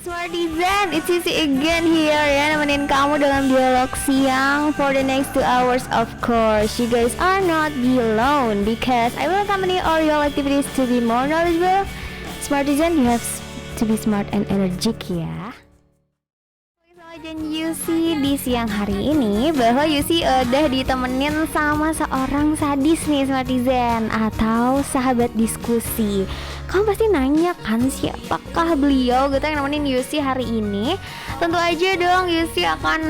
Smartizen, it's Sisi again here ya, nemenin kamu dalam dialog siang for the next 2 hours. Of course, you guys are not be alone because I will accompany all your activities to be more knowledgeable. Smartizen, you have to be smart and energetic ya. Dan Yusi di siang hari ini bahwa Yusi udah ditemenin sama seorang sadis nih Smartizen atau sahabat diskusi. Kamu pasti nanya kan siapakah beliau gitu yang nemenin Yusi hari ini. Tentu aja dong Yusi akan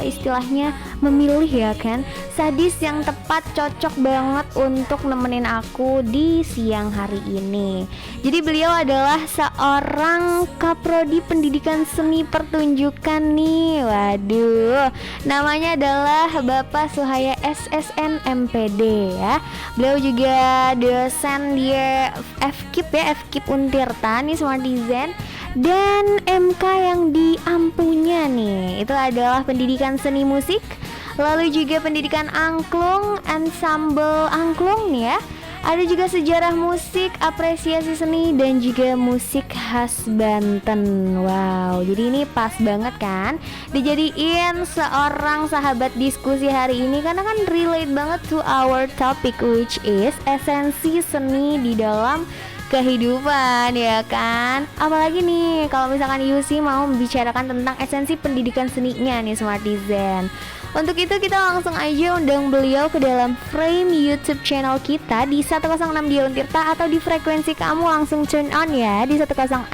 istilahnya memilih ya kan sadis yang tepat, cocok banget untuk nemenin aku di siang hari ini. Jadi beliau adalah seorang kaprodi pendidikan seni pertunjukan nih. Waduh, namanya adalah Bapak Suhaya SSN MPD ya. Beliau juga dosen di FKIP ya, FKIP Untirta nih Smartizen. Dan MK yang diampunya nih itu adalah pendidikan seni musik, lalu juga pendidikan angklung, ensemble angklung nih ya. Ada juga sejarah musik, apresiasi seni, dan juga musik khas Banten. Wow, jadi ini pas banget kan dijadiin seorang sahabat diskusi hari ini karena kan relate banget to our topic which is esensi seni di dalam kehidupan ya kan. Apalagi nih kalau misalkan Yusi mau membicarakan tentang esensi pendidikan seninya nih Smartizen. Untuk itu kita langsung aja undang beliau ke dalam frame YouTube channel kita di 106 di Untirta atau di frekuensi kamu langsung turn on ya di 106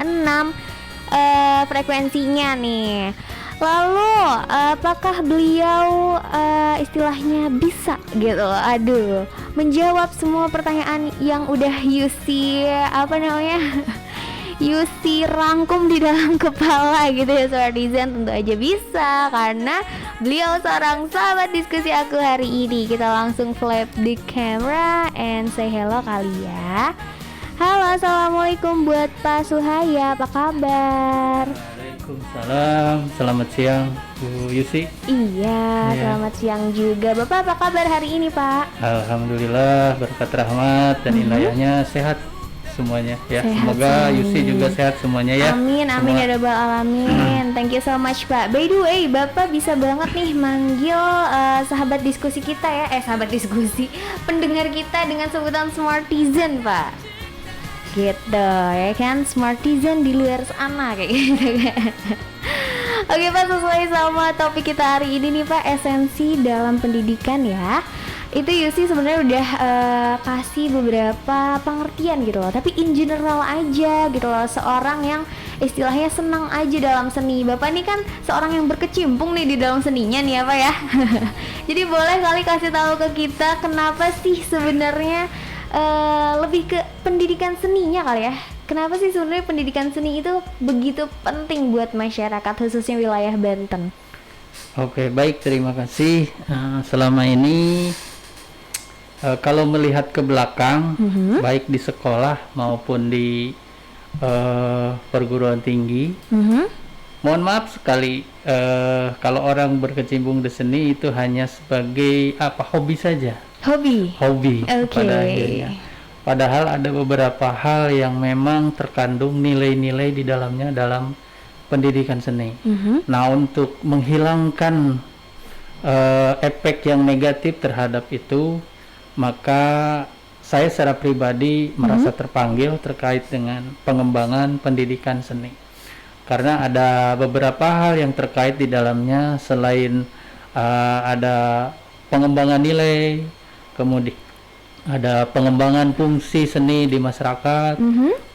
frekuensinya nih. Lalu apakah beliau istilahnya bisa gitu, aduh, menjawab semua pertanyaan yang udah Yusi Yusi rangkum di dalam kepala gitu ya Smartizen? Tentu aja bisa karena beliau seorang sahabat diskusi aku hari ini. Kita langsung flip the camera and say hello kali ya. Halo, assalamualaikum buat Pak Suhaya, apa kabar? Waalaikumsalam, selamat siang Bu Yusi. Iya, selamat siang juga. Bapak apa kabar hari ini Pak? Alhamdulillah, berkat rahmat dan inayahnya sehat semuanya ya. Sehat Semoga semuanya. Yusi juga sehat semuanya ya. Amin, amin ya rabbal alamin. Thank you so much Pak. By the way, Bapak bisa banget nih manggil sahabat diskusi kita ya. Sahabat diskusi, pendengar kita dengan sebutan Smartizen Pak. Gitu ya kan, Smartizen di luar sana kayak gitu kan. Oke Pak, sesuai sama topik kita hari ini nih Pak, esensi dalam pendidikan ya. Itu Yusi sebenarnya udah kasih beberapa pengertian gitu loh, tapi in general aja gitu loh, seorang yang istilahnya senang aja dalam seni. Bapak ini kan seorang yang berkecimpung nih di dalam seninya nih apa ya. Jadi boleh kali kasih tahu ke kita kenapa sih sebenarnya lebih ke pendidikan seninya kali ya. Kenapa sih sebenarnya pendidikan seni itu begitu penting buat masyarakat khususnya wilayah Banten? Oke, baik, terima kasih. Selama ini kalau melihat ke belakang, baik di sekolah maupun di perguruan tinggi, mohon maaf sekali kalau orang berkecimpung di seni itu hanya sebagai hobi saja. Hobi pada akhirnya. Padahal ada beberapa hal yang memang terkandung nilai-nilai di dalamnya dalam pendidikan seni. Nah, untuk menghilangkan efek yang negatif terhadap itu, maka saya secara pribadi merasa terpanggil terkait dengan pengembangan pendidikan seni. Karena ada beberapa hal yang terkait di dalamnya selain ada pengembangan nilai, kemudian ada pengembangan fungsi seni di masyarakat,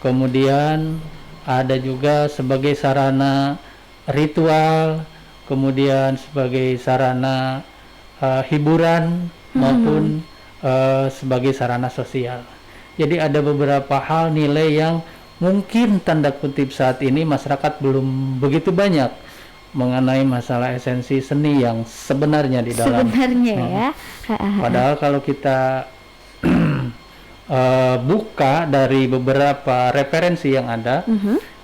kemudian ada juga sebagai sarana ritual, kemudian sebagai sarana hiburan maupun sebagai sarana sosial. Jadi ada beberapa hal nilai yang mungkin tanda kutip saat ini masyarakat belum begitu banyak mengenai masalah esensi seni yang sebenarnya di dalam. Ya. Padahal kalau kita buka dari beberapa referensi yang ada,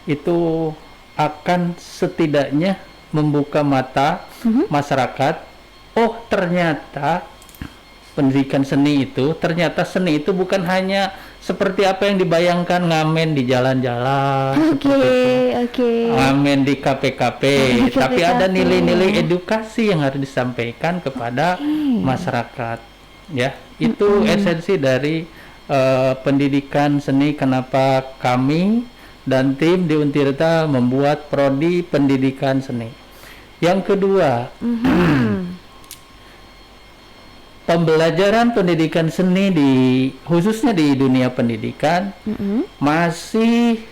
itu akan setidaknya membuka mata masyarakat. Oh, ternyata pendidikan seni itu, ternyata seni itu bukan hanya seperti apa yang dibayangkan ngamen di jalan-jalan, ngamen di kafe-kafe, tapi ada nilai-nilai edukasi yang harus disampaikan kepada masyarakat. Ya, itu esensi dari pendidikan seni. Kenapa kami dan tim di Untirta membuat prodi pendidikan seni. Yang kedua, pembelajaran pendidikan seni khususnya di dunia pendidikan masih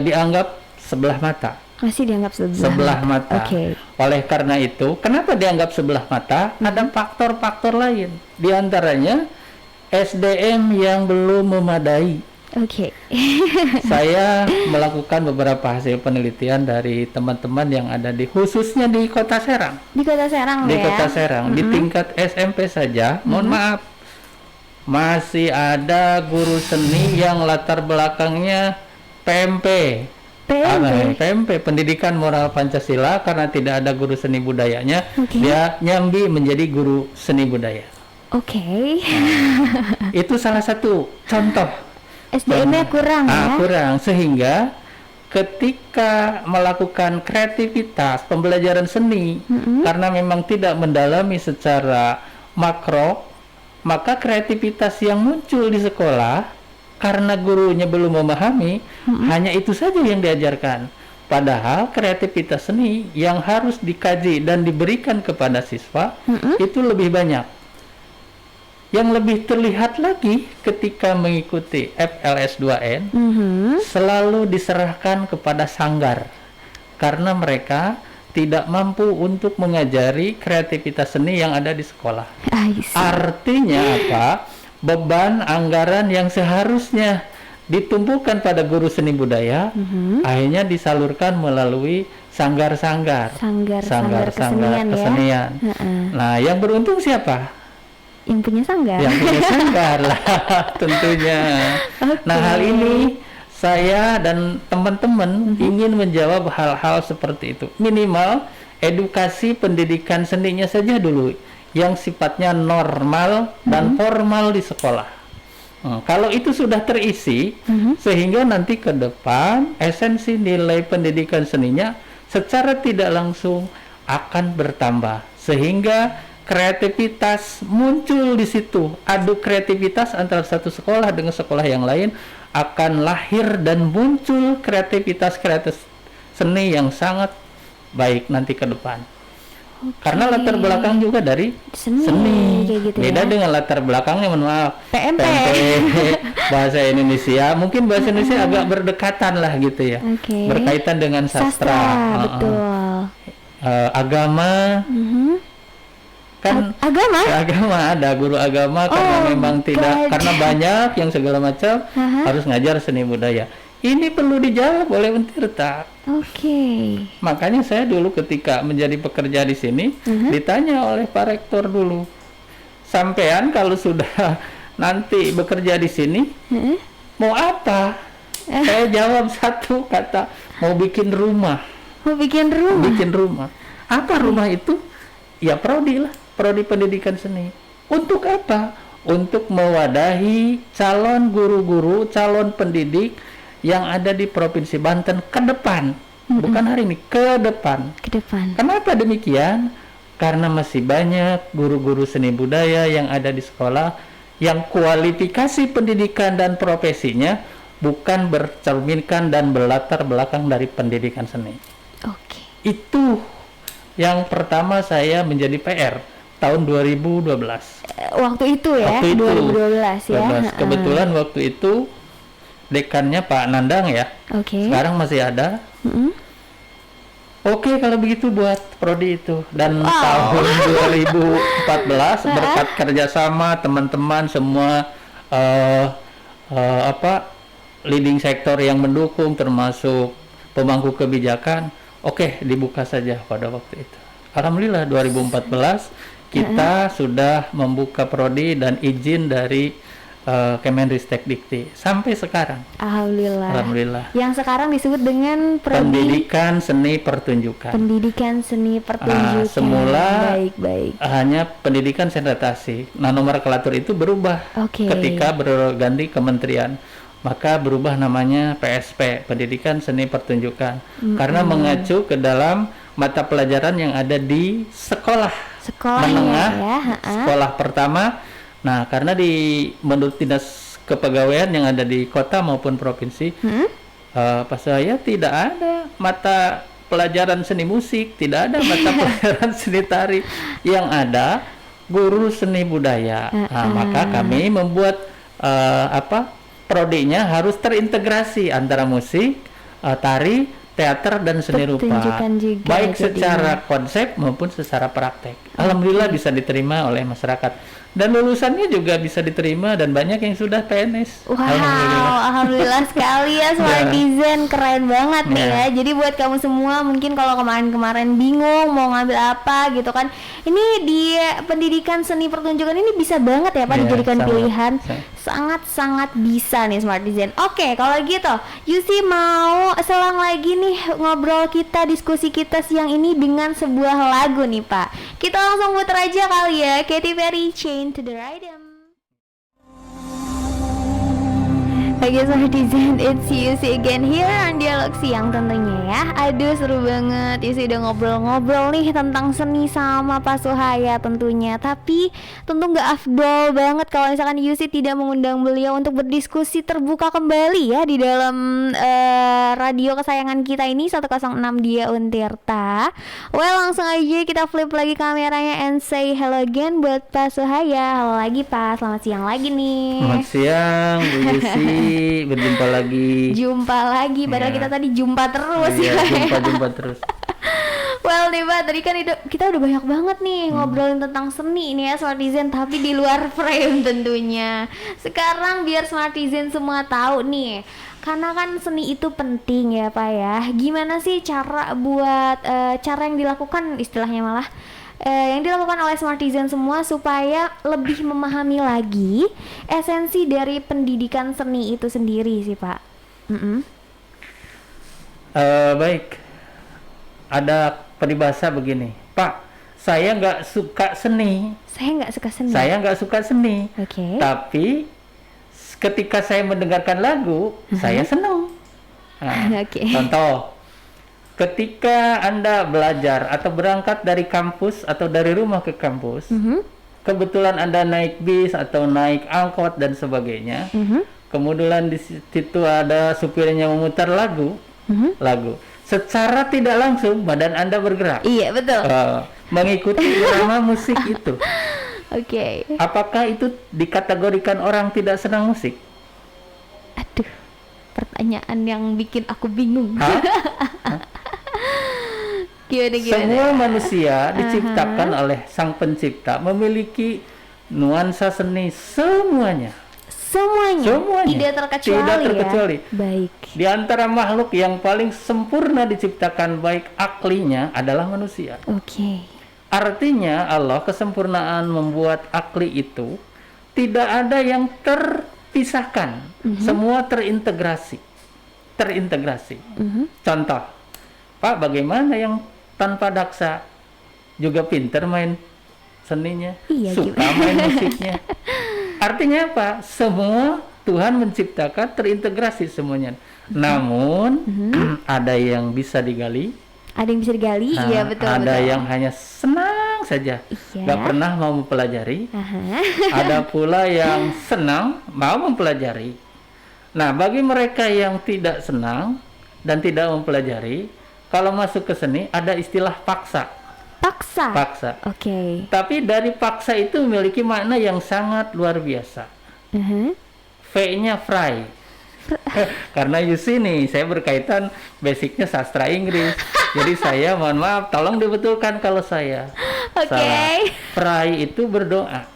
dianggap sebelah mata. Masih dianggap sebelah mata. Oleh karena itu, kenapa dianggap sebelah mata? Ada faktor-faktor lain. Di antaranya SDM yang belum memadai. Saya melakukan beberapa hasil penelitian dari teman-teman yang ada khususnya di Kota Serang. Di Kota Serang di Kota Serang, di tingkat SMP saja, mohon maaf, masih ada guru seni yang latar belakangnya PMP. PMP, Pendidikan Moral Pancasila, karena tidak ada guru seni budayanya, dia nyambi menjadi guru seni budaya. Itu salah satu contoh. SDM-nya kurang ya? Kurang, sehingga ketika melakukan kreativitas pembelajaran seni, karena memang tidak mendalami secara makro, maka kreativitas yang muncul di sekolah karena gurunya belum memahami, hanya itu saja yang diajarkan. Padahal kreativitas seni yang harus dikaji dan diberikan kepada siswa itu lebih banyak. Yang lebih terlihat lagi ketika mengikuti FLS 2N, selalu diserahkan kepada sanggar karena mereka tidak mampu untuk mengajari kreativitas seni yang ada di sekolah. Artinya apa? Beban anggaran yang seharusnya ditumpukan pada guru seni budaya akhirnya disalurkan melalui sanggar-sanggar kesenian. Nah, yang beruntung siapa? Yang punya sanggar. Yang punya sanggar lah tentunya. Nah, hal ini saya dan teman-teman ingin menjawab hal-hal seperti itu. Minimal edukasi pendidikan seninya saja dulu yang sifatnya normal dan formal di sekolah. Kalau itu sudah terisi, sehingga nanti ke depan esensi nilai pendidikan seninya secara tidak langsung akan bertambah, sehingga kreativitas muncul di situ. Adu kreativitas antara satu sekolah dengan sekolah yang lain akan lahir dan muncul kreativitas seni yang sangat baik nanti ke depan. Karena latar belakang juga dari seni. Gitu beda dengan latar belakangnya, mohon maaf, PMP bahasa Indonesia, mungkin bahasa Indonesia agak berdekatan lah gitu ya, berkaitan dengan sastra. Betul. Agama kan agama ada guru agama, karena memang tidak, karena banyak yang segala macam harus ngajar seni budaya. Ini perlu dijawab oleh Untirta. Makanya saya dulu ketika menjadi pekerja di sini ditanya oleh Pak Rektor dulu, sampean kalau sudah nanti bekerja di sini mau apa? Saya jawab satu kata, mau bikin rumah. Bikin rumah. Apa rumah itu? Ya prodi lah, prodi pendidikan seni. Untuk apa? Untuk mewadahi calon guru-guru, calon pendidik yang ada di Provinsi Banten ke depan, bukan hari ini, ke depan. Kenapa demikian? Karena masih banyak guru-guru seni budaya yang ada di sekolah yang kualifikasi pendidikan dan profesinya bukan bercerminkan dan berlatar belakang dari pendidikan seni. Itu yang pertama saya menjadi PR tahun 2012. Waktu itu ya, 2012 ya. Kebetulan waktu itu dekannya Pak Nandang ya. Sekarang masih ada. Kalau begitu buat prodi itu. Dan tahun 2014 berkat kerjasama teman-teman semua leading sektor yang mendukung, termasuk pemangku kebijakan, dibuka saja pada waktu itu. Alhamdulillah 2014 kita sudah membuka prodi dan izin dari Kemenristek-Dikti sampai sekarang. Alhamdulillah. Yang sekarang disebut dengan Pendidikan Seni Pertunjukan. Pendidikan Seni Pertunjukan. Semula baik. hanya pendidikan senetasi. Nah, nomenklatur itu berubah ketika berganti kementerian. Maka berubah namanya PSP, Pendidikan Seni Pertunjukan. Karena mengacu ke dalam mata pelajaran yang ada di sekolah menengah, sekolah pertama. Nah, karena menurut Dinas Kepegawaian yang ada di kota maupun provinsi, pas saya tidak ada mata pelajaran seni musik, tidak ada mata pelajaran seni tari, yang ada guru seni budaya. Nah, maka kami membuat prodinya harus terintegrasi antara musik, tari, teater dan seni rupa, baik secara konsep maupun secara praktek. Alhamdulillah bisa diterima oleh masyarakat, dan lulusannya juga bisa diterima, dan banyak yang sudah PNS. Wow, alhamdulillah sekali ya Smartizen, keren banget nih ya. Jadi buat kamu semua mungkin kalau kemarin bingung mau ngambil apa gitu kan, ini di pendidikan seni pertunjukan ini bisa banget ya Pak dijadikan pilihan. Sangat bisa nih Smartizen. Oke, kalau gitu Yusi mau selang lagi nih ngobrol kita, diskusi kita siang ini dengan sebuah lagu nih Pak. Kita langsung putar aja kali ya, Katy Perry, Chain to the Rhythm. Oke Smartizen, it's Yusi again here on Dialog Siang tentunya ya. Aduh seru banget, Yusi udah ngobrol-ngobrol nih tentang seni sama Pak Suhaya tentunya. Tapi tentu gak afdol banget kalau misalkan Yusi tidak mengundang beliau untuk berdiskusi terbuka kembali ya di dalam radio kesayangan kita ini 106 Dia Untirta. Well, langsung aja kita flip lagi kameranya and say hello again buat Pak Suhaya. Halo lagi Pak, selamat siang lagi nih. Selamat siang Bu Yusi. Berjumpa lagi. Padahal kita tadi jumpa terus jumpa terus. Well nih Pak, tadi kan kita udah banyak banget nih ngobrolin tentang seni ini ya Smartizen, tapi di luar frame tentunya. Sekarang biar Smartizen semua tahu nih, karena kan seni itu penting ya Pak ya. Gimana sih cara yang dilakukan istilahnya malah yang dilakukan oleh Smartizen semua supaya lebih memahami lagi esensi dari pendidikan seni itu sendiri sih Pak? Baik, ada peribahasa begini, Pak, saya nggak suka seni. Saya nggak suka seni. Tapi ketika saya mendengarkan lagu, saya senang. Contoh, ketika Anda belajar atau berangkat dari kampus atau dari rumah ke kampus, kebetulan Anda naik bis atau naik angkot dan sebagainya, kemudian di situ ada supirnya memutar lagu, secara tidak langsung badan Anda bergerak. Iya betul. Mengikuti irama musik itu. Apakah itu dikategorikan orang tidak senang musik? Aduh, pertanyaan yang bikin aku bingung. Gimana? Semua manusia diciptakan oleh Sang Pencipta memiliki nuansa seni semuanya. Tidak terkecuali. Baik. Di antara makhluk yang paling sempurna diciptakan baik aklinya adalah manusia. Artinya Allah kesempurnaan membuat akli itu tidak ada yang terpisahkan. Semua terintegrasi. Contoh, Pak, bagaimana yang tanpa daksa juga pinter main seninya, suka main musiknya. Artinya apa? Semua Tuhan menciptakan terintegrasi semuanya. Namun ada yang bisa digali, iya betul. Ada yang hanya senang saja, nggak pernah mau mempelajari. Ada pula yang senang mau mempelajari. Nah, bagi mereka yang tidak senang dan tidak mempelajari, kalau masuk ke seni ada istilah paksa. Tapi dari paksa itu memiliki makna yang sangat luar biasa. V-nya fry. Karena Yusi nih, saya berkaitan basicnya sastra Inggris. Jadi saya mohon maaf, tolong dibetulkan kalau saya salah. Fry itu berdoa.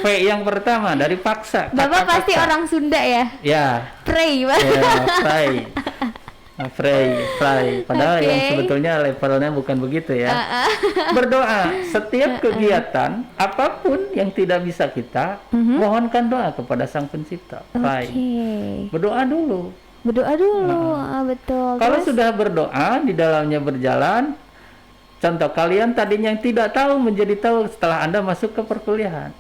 V yang pertama dari paksa. Bapak pasti paksa. Orang Sunda ya? Ya. Pray. Pray. Fry. Padahal yang sebetulnya levelnya bukan begitu ya. Berdoa setiap kegiatan apapun yang tidak bisa kita, mohonkan doa kepada Sang Pencipta. Berdoa dulu. Betul. Kalau sudah berdoa, di dalamnya berjalan. Contoh, kalian tadinya yang tidak tahu menjadi tahu setelah Anda masuk ke perkuliahan.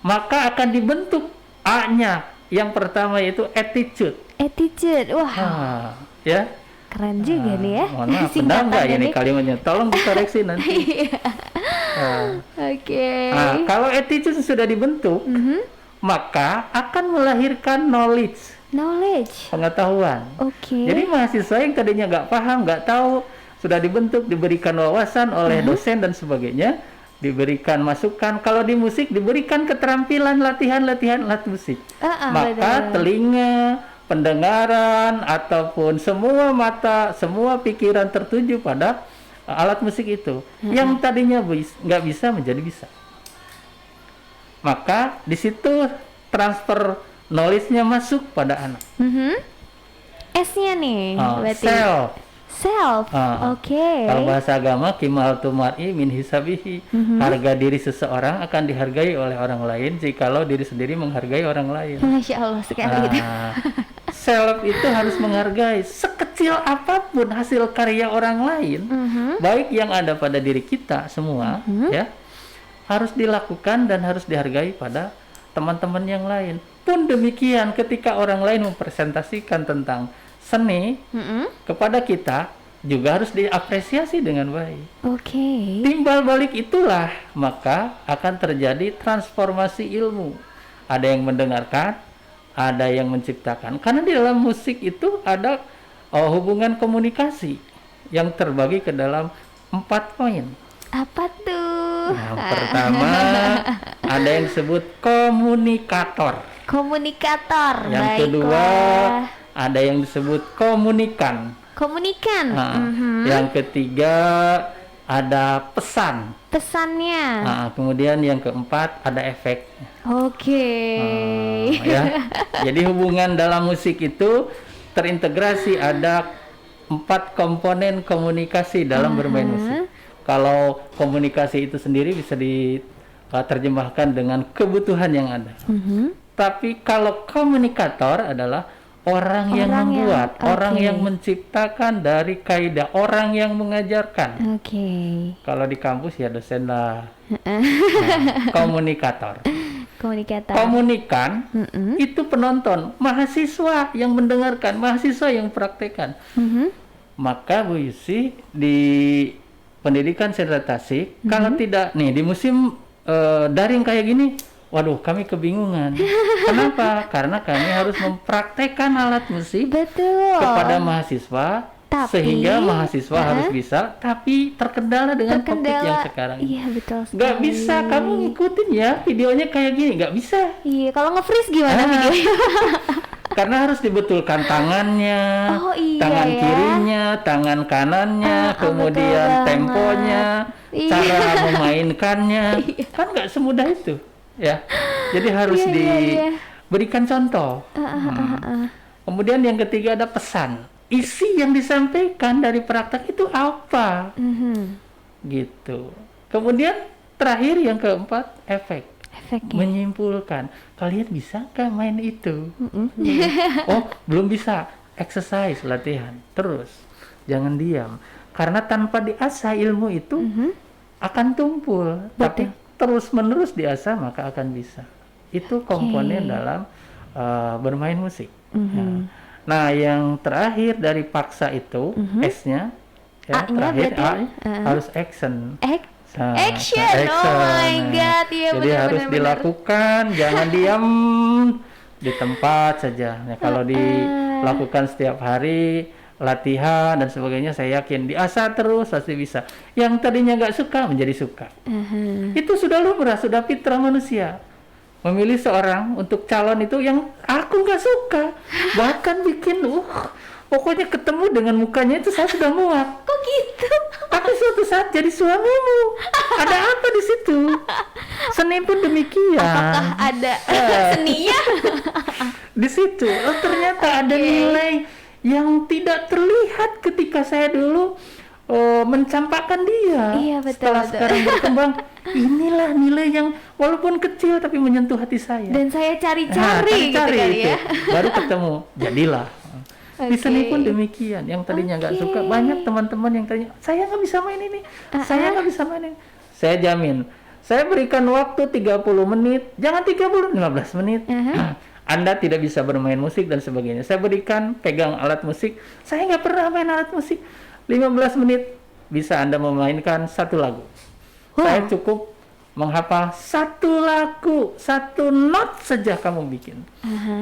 Maka akan dibentuk A-nya. Yang pertama yaitu attitude. Wah. Ya. Keren juga nih ya. Mohon maaf, benar nggak ini kalimatnya? Tolong dikoreksi nanti. Kalau attitude sudah dibentuk, maka akan melahirkan knowledge. Pengetahuan. Jadi mahasiswa yang tadinya nggak paham, nggak tahu, sudah dibentuk, diberikan wawasan oleh dosen dan sebagainya, diberikan masukan. Kalau di musik diberikan keterampilan latihan alat musik. Maka telinga, pendengaran, ataupun semua mata, semua pikiran tertuju pada alat musik itu. Yang tadinya nggak bisa menjadi bisa. Maka di situ transfer knowledge-nya masuk pada anak. S-nya nih, berarti self. Kalau bahasa agama, kimaltu mar'i min hisabihi. Harga diri seseorang akan dihargai oleh orang lain jikalau diri sendiri menghargai orang lain. Masya Allah sekali. Self itu harus menghargai sekecil apapun hasil karya orang lain, baik yang ada pada diri kita semua, ya, harus dilakukan dan harus dihargai pada teman-teman yang lain. Pun demikian ketika orang lain mempresentasikan tentang seni kepada kita, juga harus diapresiasi dengan baik. Timbal balik itulah maka akan terjadi transformasi ilmu. Ada yang mendengarkan, ada yang menciptakan. Karena di dalam musik itu ada hubungan komunikasi yang terbagi ke dalam 4 poin. Apa tuh? Yang pertama ada yang disebut komunikator. Yang kedua ada yang disebut komunikan. Yang ketiga ada pesannya. Kemudian yang keempat ada efek. Ya. Jadi hubungan dalam musik itu terintegrasi, ada 4 komponen komunikasi dalam bermain musik. Kalau komunikasi itu sendiri bisa diterjemahkan dengan kebutuhan yang ada. Tapi kalau komunikator adalah orang yang membuat, orang yang menciptakan dari kaidah, orang yang mengajarkan. Kalau di kampus ya dosen lah. Komunikator. Komunikan itu penonton, mahasiswa yang mendengarkan, mahasiswa yang praktekkan. Maka Bu Yusi di pendidikan sendera Tasik, kalau tidak nih di musim daring kayak gini, waduh, kami kebingungan. Kenapa? Karena kami harus mempraktekkan alat musik kepada mahasiswa, sehingga mahasiswa harus bisa, tapi terkendala dengan topik yang sekarang. Gak bisa kamu ngikutin ya videonya kayak gini, gak bisa. Kalau nge-freeze gimana videonya? Karena harus dibetulkan tangannya, tangan kirinya, tangan kanannya, kemudian temponya, cara memainkannya, kan nggak semudah itu. Ya, jadi harus diberikan contoh. Kemudian yang ketiga ada pesan, isi yang disampaikan dari praktek itu apa, gitu. Kemudian terakhir yang keempat efek, menyimpulkan kalian bisa nggak main itu. Oh belum bisa, exercise, latihan terus, jangan diam, karena tanpa diasah ilmu itu akan tumpul. Tapi terus menerus diasah maka akan bisa. Itu komponen dalam bermain musik. Nah yang terakhir dari paksa itu S-nya ya, terakhir A harus action. Action. Oh my god, iya. Jadi harus dilakukan, jangan diam di tempat saja. Nah, kalau dilakukan setiap hari, latihan dan sebagainya, saya yakin diasah terus pasti bisa. Yang tadinya nggak suka menjadi suka. Itu sudah lumrah, sudah fitrah manusia. Memilih seorang untuk calon itu yang aku nggak suka, bahkan bikin pokoknya ketemu dengan mukanya itu saya sudah muak. Kok gitu? Tapi suatu saat jadi suamimu. Ada apa di situ? Seni pun demikian. Apakah ada seninya? Di situ, ternyata ada nilai yang tidak terlihat ketika saya dulu mencampakkan dia. Iya, betul, Setelah betul. sekarang berkembang, inilah nilai yang walaupun kecil tapi menyentuh hati saya. Dan saya cari-cari gitu cari kali itu. ya. Baru ketemu, jadilah. Di seni pun demikian. Yang tadinya nggak suka, banyak teman-teman yang tadinya, saya nggak bisa main ini, saya nggak bisa main ini. Saya jamin, saya berikan waktu 30 menit, jangan 30, 15 menit. Anda tidak bisa bermain musik dan sebagainya. Saya berikan pegang alat musik, saya nggak pernah main alat musik. 15 menit bisa Anda memainkan satu lagu. Saya cukup menghafal satu lagu, satu not saja kamu bikin.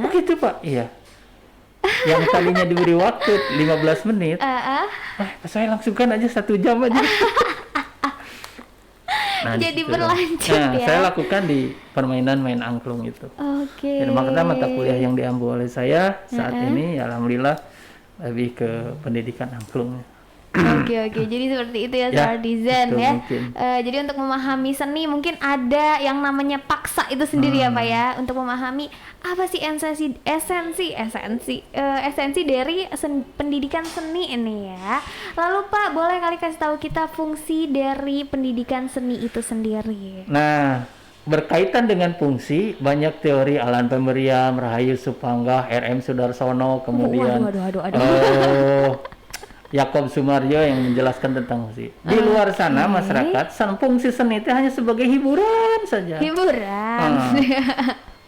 Begitu Pak? Iya. Yang tadinya diberi waktu 15 menit, saya langsungkan aja 1 jam aja. Nah, jadi gitu. berlanjut ya. Saya lakukan di permainan main angklung itu. Oke. Jadi makanya mata kuliah yang diambil oleh saya saat ini, ya alhamdulillah lebih ke pendidikan angklungnya. Oke, jadi seperti itu ya, Ya, Sardizen betul, ya. mungkin. Jadi untuk memahami seni mungkin ada yang namanya paksa itu sendiri ya Pak ya, untuk memahami apa sih esensi dari pendidikan seni ini ya. Lalu Pak, boleh kali kasih tahu kita fungsi dari pendidikan seni itu sendiri? Nah, berkaitan dengan fungsi, banyak teori Alan Pemberiam, Rahayu Supanggah, R.M. Sudarsono, kemudian Waduh. Yakob Sumarjo yang menjelaskan tentang fungsi. Di luar sana masyarakat, fungsi seni itu hanya sebagai hiburan saja. Hiburan.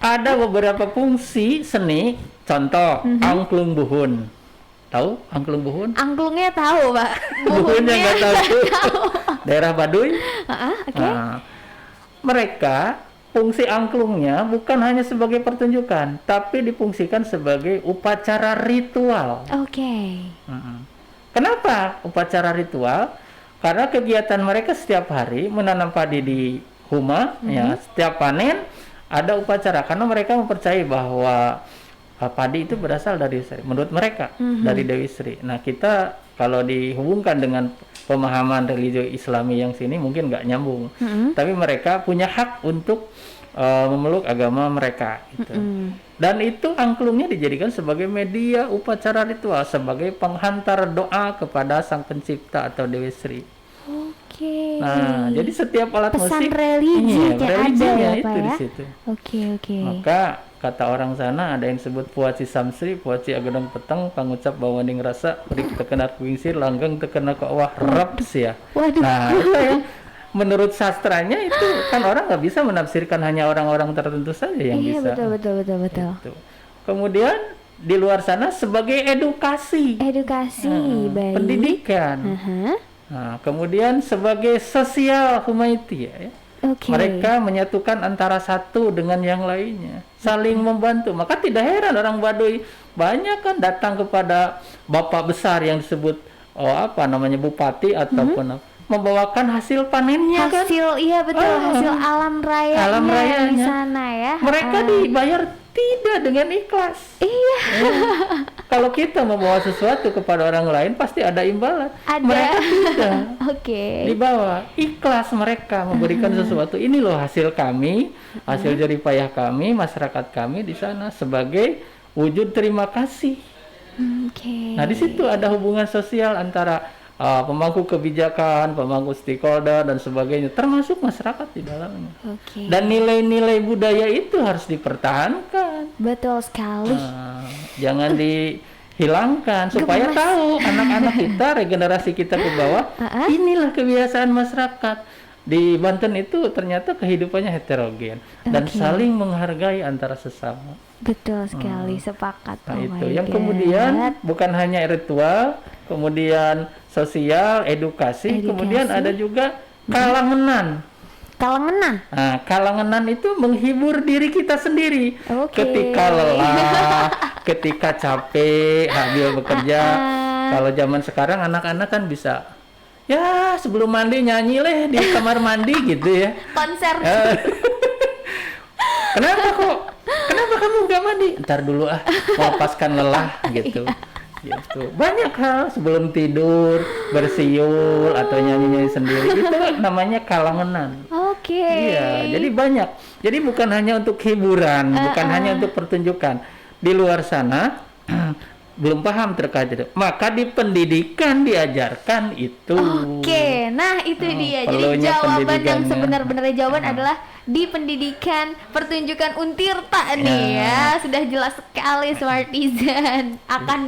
Ada beberapa fungsi seni, contoh angklung buhun. Tahu angklung buhun? Angklungnya tahu Pak. Buhunnya nggak tahu. Daerah Baduy. Oke. Mereka fungsi angklungnya bukan hanya sebagai pertunjukan, tapi difungsikan sebagai upacara ritual. Oke. Kenapa upacara ritual? Karena kegiatan mereka setiap hari menanam padi di Huma, ya setiap panen ada upacara. Karena mereka mempercayai bahwa padi itu berasal dari Sri, menurut mereka dari Dewi Sri. Nah kita kalau dihubungkan dengan pemahaman religi Islami yang sini mungkin nggak nyambung, tapi mereka punya hak untuk memeluk agama mereka gitu. Dan itu angklungnya dijadikan sebagai media upacara ritual, sebagai penghantar doa kepada Sang Pencipta atau Dewi Sri. Oke. Nah, jadi setiap alat pesan musik religi religinya ada ya, itu Pak, di ya? situ. Oke. Maka kata orang sana ada yang sebut puaci samsri, puaci agadang petang, pangucap bawaning rasa, urik tekenar kuingsir, langgeng tekena ke awah reps ya. Waduh. Nah, itu yang menurut sastranya itu kan orang nggak bisa menafsirkan, hanya orang-orang tertentu saja yang Iya, bisa. betul. Gitu. Kemudian di luar sana sebagai edukasi, Baik. pendidikan. Nah, kemudian sebagai sosial humanity ya. Oke. Mereka menyatukan antara satu dengan yang lainnya, saling membantu. Maka tidak heran orang Baduy banyak kan datang kepada bapak besar yang disebut bupati ataupun membawakan hasil panennya kan. Iya betul, hasil alam rayanya di sana ya. Mereka dibayar tidak dengan ikhlas. Iya. Kalau kita membawa sesuatu kepada orang lain pasti ada imbalan. Mereka tidak. Oke. Dibawa ikhlas, mereka memberikan sesuatu. Ini loh hasil kami, hasil jerih payah kami, masyarakat kami di sana sebagai wujud terima kasih. Oke. Nah, di situ ada hubungan sosial antara pemangku kebijakan, pemangku stakeholder dan sebagainya, termasuk masyarakat di dalamnya. Oke. Dan nilai-nilai budaya itu harus dipertahankan. Betul sekali. Jangan dihilangkan supaya tahu anak-anak kita, regenerasi kita ke bawah. Inilah kebiasaan masyarakat. Di Banten itu ternyata kehidupannya heterogen dan saling menghargai antara sesama. Betul sekali, sepakat. Nah, itu yang kemudian bukan hanya ritual, kemudian sosial, edukasi. Kemudian ada juga kalangenan. Nah, kalangenan itu menghibur diri kita sendiri. Ketika lelah, ketika capek, habis bekerja. Kalau zaman sekarang anak-anak kan bisa, ya sebelum mandi nyanyi di kamar mandi gitu ya. Konser. Kenapa kamu nggak mandi? Ntar dulu melepaskan lelah gitu. Gitu. Banyak hal sebelum tidur, bersiul atau nyanyi-nyanyi sendiri, itu namanya kalangenan. Oke. Iya, jadi banyak. Jadi bukan hanya untuk hiburan, bukan hanya untuk pertunjukan. Di luar sana belum paham terkait itu, maka di pendidikan diajarkan itu. Oke, nah itu dia. Jadi jawaban yang sebenar-benarnya jawaban adalah di pendidikan pertunjukan Untirta nih ya. Sudah jelas sekali Smartisan akan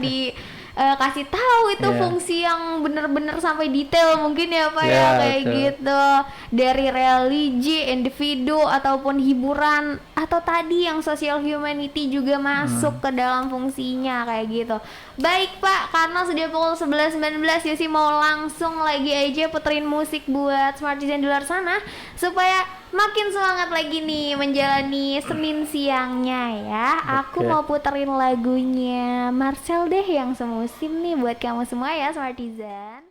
kasih tahu itu fungsi yang benar-benar sampai detail mungkin ya Pak ya, kayak betul. Gitu dari religi, individu ataupun hiburan atau tadi yang social humanity juga masuk ke dalam fungsinya kayak gitu. Baik Pak, karena sudah pukul 11.19 Yosi mau langsung lagi aja puterin musik buat Smartisan di luar sana supaya makin semangat lagi nih menjalani Senin siangnya ya. Aku mau puterin lagunya Marcel deh yang semusim nih buat kamu semua ya Smartisan.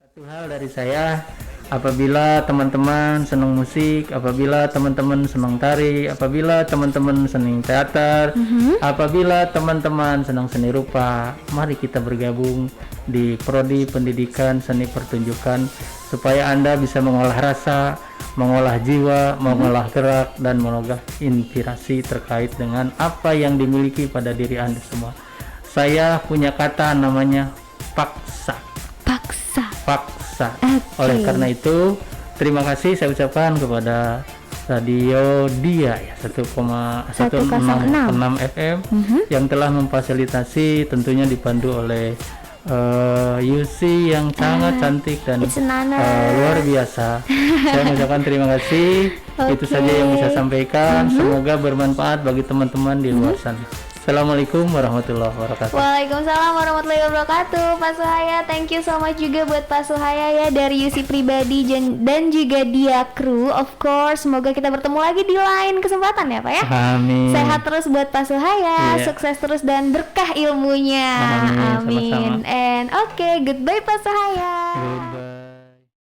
Satu hal dari saya, apabila teman-teman senang musik, apabila teman-teman senang tari, apabila teman-teman senang teater, apabila teman-teman senang seni rupa, mari kita bergabung di Prodi Pendidikan Seni Pertunjukan supaya Anda bisa mengolah rasa, mengolah jiwa, mengolah gerak, dan mengolah inspirasi terkait dengan apa yang dimiliki pada diri Anda semua. Saya punya kata namanya paksa. Oleh karena itu, terima kasih saya ucapkan kepada Radio Dia ya 1,106 FM yang telah memfasilitasi, tentunya dipandu oleh Yusi yang sangat cantik dan luar biasa. Saya mengucapkan terima kasih. Itu saja yang bisa sampaikan. Semoga bermanfaat bagi teman-teman di luar sana. Assalamualaikum warahmatullahi wabarakatuh. Waalaikumsalam warahmatullahi wabarakatuh. Pak Suhaya, thank you so much juga buat Pak Suhaya ya dari Yusi pribadi dan juga Dia Kru. Of course, semoga kita bertemu lagi di lain kesempatan ya Pak ya. Amin. Sehat terus buat Pak Suhaya, sukses terus dan berkah ilmunya. Amin. Sama-sama. And goodbye Pak Suhaya. Goodbye.